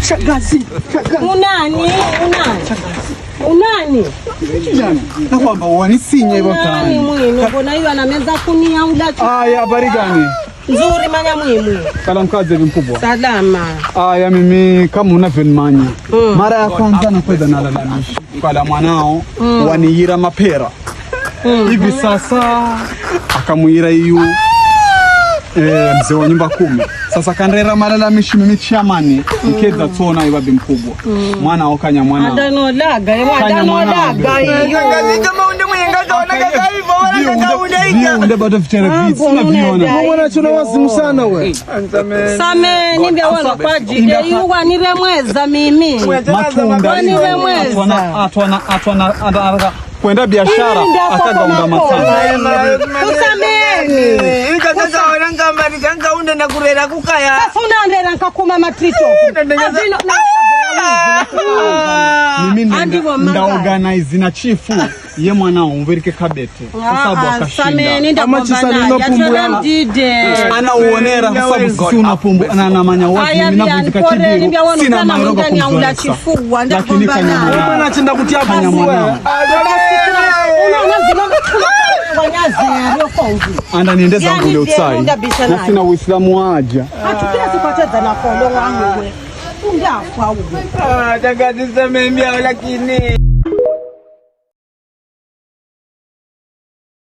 Shangazi. Unani? Kijana, na kwamba wanisinye hivyo tani. Unani mwino, mbona hiyo anameza kunia ulacho. Habari gani? Nzuri manya mwimu. Kala mkazi mkubwa. Salama. Mimi kama unavyonimanya. Mara ya kwanza nakwenda nalalamisha. Kala mwanao waniira mapera. Hivi sasa akamuira hiyo mzee wa nyumba 10. Sasa kandera malalamishi mimi chamani nikeza tsona ibabe mkubwa. Mwana okanya mwana. Adanolaga hiyo. Shangazi kama unde mwenga wanaga hivyo wanaga unaika. Ndio bado vichana vipi na viona. Mwana tuna wazimu sana we. Same nimbe wana kwa ajili yuwa nibe mweza mimi. Matunda nibe mweza. Atwana kwenda biashara akagaunda matunda. Usameni. Sasa wananga mbali unde na kurera kukaya. Sasa unaendera nkakuma matrito. Mimi nda organize na chifu ye mwanao mverike kabete kwa sababu akashinda ama chisani mapumbu ana uonera kwa sababu sisi unapumbu na manya wapi mimi navuzika kibiru sina maroga kumzoea lakini kanyama mwana chenda kutia kanyama mwana anda niende zangu leo tsai na sina Uislamu waja hatukila sipoteza na kolo wangu we unga kwa ugo taka tuseme mbia lakini